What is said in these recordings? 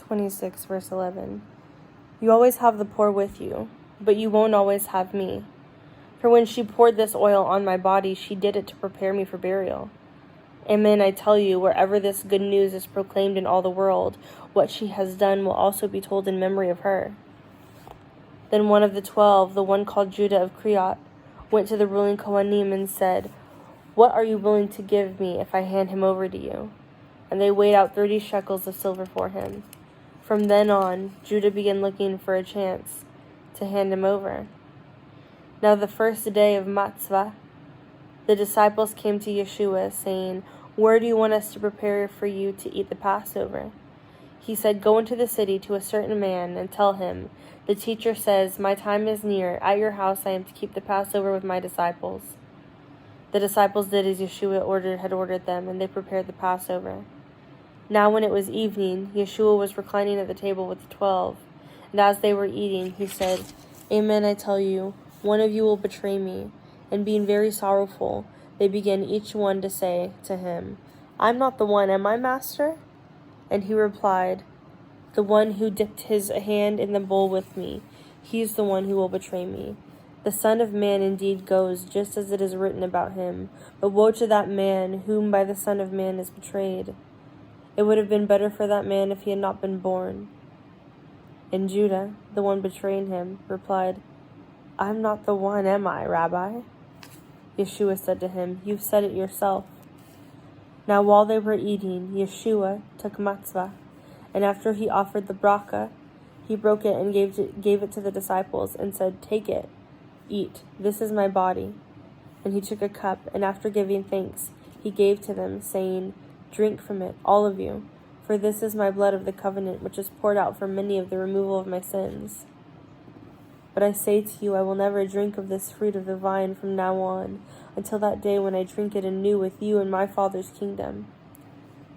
26, verse 11. You always have the poor with you, but you won't always have me. For when she poured this oil on my body, she did it to prepare me for burial. Amen, I tell you, wherever this good news is proclaimed in all the world, what she has done will also be told in memory of her. Then one of the 12, the one called Judah of Creot, went to the ruling Kohanim and said, What are you willing to give me if I hand him over to you? And they weighed out 30 shekels of silver for him. From then on, Judah began looking for a chance to hand him over. Now the first day of Matzvah, the disciples came to Yeshua, saying, Where do you want us to prepare for you to eat the Passover? He said, Go into the city to a certain man and tell him, The teacher says, My time is near. At your house I am to keep the Passover with my disciples. The disciples did as Yeshua had ordered them, and they prepared the Passover. Now when it was evening, Yeshua was reclining at the table with the 12, and as they were eating, he said, Amen, I tell you, one of you will betray me. And being very sorrowful, they began each one to say to him, I'm not the one, am I, Master? And he replied, The one who dipped his hand in the bowl with me, he's the one who will betray me. The Son of Man indeed goes, just as it is written about him, but woe to that man whom by the Son of Man is betrayed. It would have been better for that man if he had not been born. And Judah, the one betraying him, replied, I'm not the one, am I, Rabbi? Yeshua said to him, You've said it yourself. Now while they were eating, Yeshua took matzvah, and after he offered the bracha, he broke it and gave it to the disciples, and said, Take it, eat, this is my body. And he took a cup, and after giving thanks, he gave to them, saying, Drink from it, all of you, for this is my blood of the covenant, which is poured out for many of the removal of my sins. But I say to you, I will never drink of this fruit of the vine from now on, until that day when I drink it anew with you in my Father's kingdom.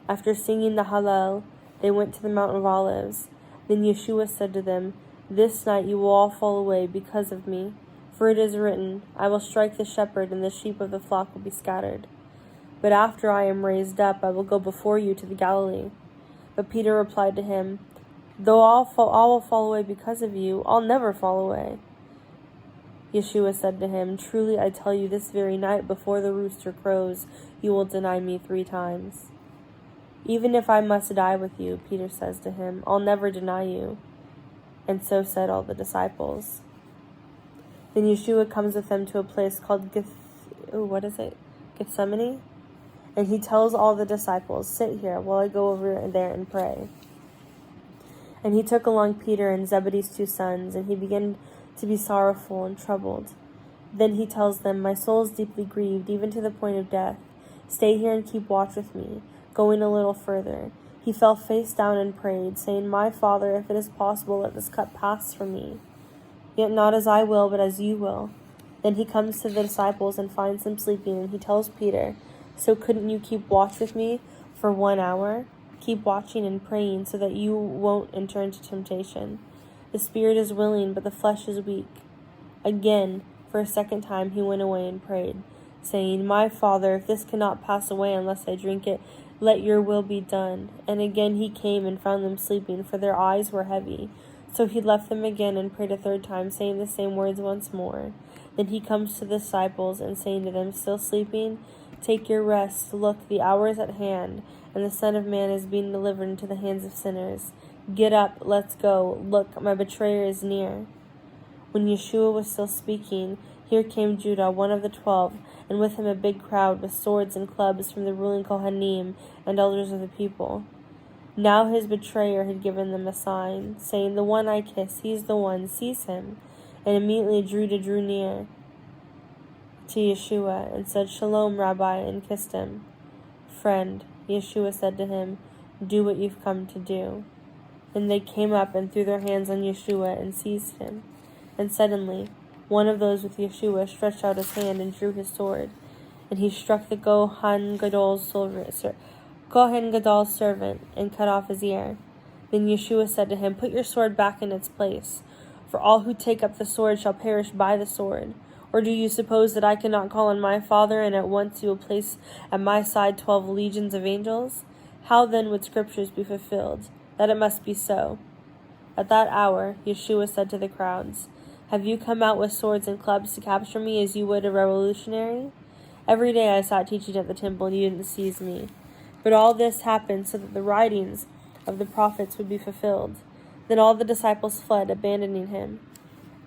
After singing the Hallel, they went to the Mount of Olives. Then Yeshua said to them, This night you will all fall away because of me, for it is written, I will strike the shepherd, and the sheep of the flock will be scattered. But after I am raised up, I will go before you to the Galilee. But Peter replied to him, Though all will fall away because of you, I'll never fall away. Yeshua said to him, Truly I tell you, this very night before the rooster crows, you will deny me 3 times. Even if I must die with you, Peter says to him, I'll never deny you. And so said all the disciples. Then Yeshua comes with them to a place called Gethsemane? And he tells all the disciples, Sit here while I go over there and pray. And he took along Peter and Zebedee's 2 sons, and he began to be sorrowful and troubled. Then he tells them, My soul is deeply grieved, even to the point of death. Stay here and keep watch with me. Going a little further, he fell face down and prayed, saying, My Father, if it is possible, let this cup pass from me. Yet not as I will, but as you will. Then he comes to the disciples and finds them sleeping, and he tells Peter, So couldn't you keep watch with me for 1 hour? Keep watching and praying so that you won't enter into temptation. The spirit is willing, but the flesh is weak. Again, for a second time, he went away and prayed, saying, My Father, if this cannot pass away unless I drink it, let your will be done. And again he came and found them sleeping, for their eyes were heavy. So he left them again and prayed a 3rd time, saying the same words once more. Then he comes to the disciples and saying to them, Still sleeping? Take your rest. Look, the hour is at hand, and the Son of Man is being delivered into the hands of sinners. Get up, let's go. Look, my betrayer is near. When Yeshua was still speaking, here came Judah, one of the 12, and with him a big crowd with swords and clubs from the ruling Kohanim and elders of the people. Now his betrayer had given them a sign, saying, The one I kiss, he's the one, seize him. And immediately Judah drew near to Yeshua and said, Shalom, Rabbi, and kissed him. Friend, Yeshua said to him, Do what you've come to do. Then they came up and threw their hands on Yeshua and seized him. And suddenly, one of those with Yeshua stretched out his hand and drew his sword, and he struck the Kohen Gadol's servant and cut off his ear. Then Yeshua said to him, Put your sword back in its place, for all who take up the sword shall perish by the sword. Or do you suppose that I cannot call on my Father, and at once you will place at my side 12 legions of angels? How then would scriptures be fulfilled that it must be so. At that hour, Yeshua said to the crowds, "Have you come out with swords and clubs to capture me as you would a revolutionary? Every day I sat teaching at the temple and you didn't seize me. But all this happened so that the writings of the prophets would be fulfilled." Then all the disciples fled, abandoning him.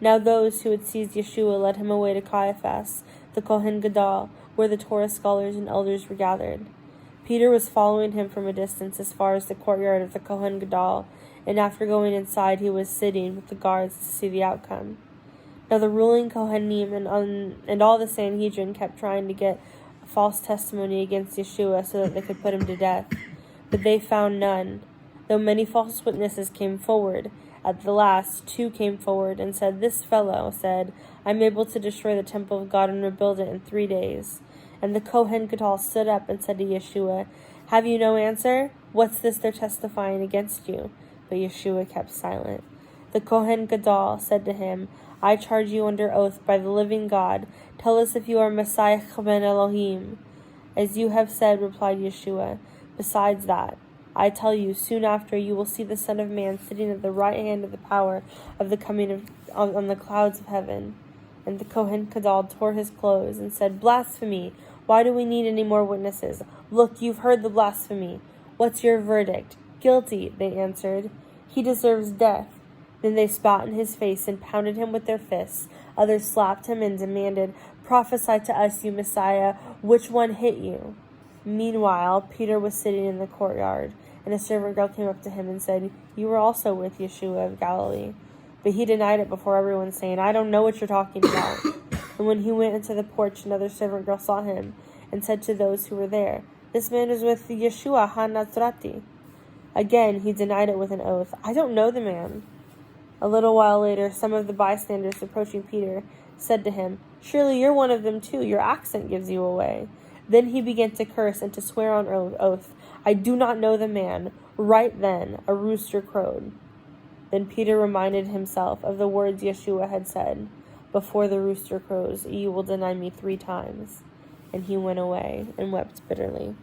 Now those who had seized Yeshua led him away to Caiaphas, the Kohen Gadol, where the Torah scholars and elders were gathered. Peter was following him from a distance as far as the courtyard of the Kohen Gadol, and after going inside he was sitting with the guards to see the outcome. Now the ruling Kohanim and all the Sanhedrin kept trying to get a false testimony against Yeshua so that they could put him to death, but they found none. Though many false witnesses came forward, at the last 2 came forward and said, "This fellow said, I'm able to destroy the temple of God and rebuild it in 3 days. And the Kohen Gadol stood up and said to Yeshua, "Have you no answer? What's this they're testifying against you?" But Yeshua kept silent. The Kohen Gadol said to him, "I charge you under oath by the living God. Tell us if you are Messiah ben Elohim." "As you have said," replied Yeshua. "Besides that, I tell you, soon after you will see the Son of Man sitting at the right hand of the power of the coming on the clouds of heaven." And the Kohen Gadol tore his clothes and said, "Blasphemy! Why do we need any more witnesses? Look, you've heard the blasphemy. What's your verdict?" "Guilty," they answered. "He deserves death." Then they spat in his face and pounded him with their fists. Others slapped him and demanded, "Prophesy to us, you Messiah. Which one hit you?" Meanwhile, Peter was sitting in the courtyard, and a servant girl came up to him and said, "You were also with Yeshua of Galilee." But he denied it before everyone, saying, "I don't know what you're talking about." And when he went into the porch, another servant girl saw him and said to those who were there, "This man is with Yeshua ha-Nazrati." Again, he denied it with an oath, "I don't know the man." A little while later, some of the bystanders approaching Peter said to him, "Surely you're one of them too. Your accent gives you away." Then he began to curse and to swear on oath, "I do not know the man." Right then, a rooster crowed. Then Peter reminded himself of the words Yeshua had said, "Before the rooster crows, you will deny me 3 times." And he went away and wept bitterly.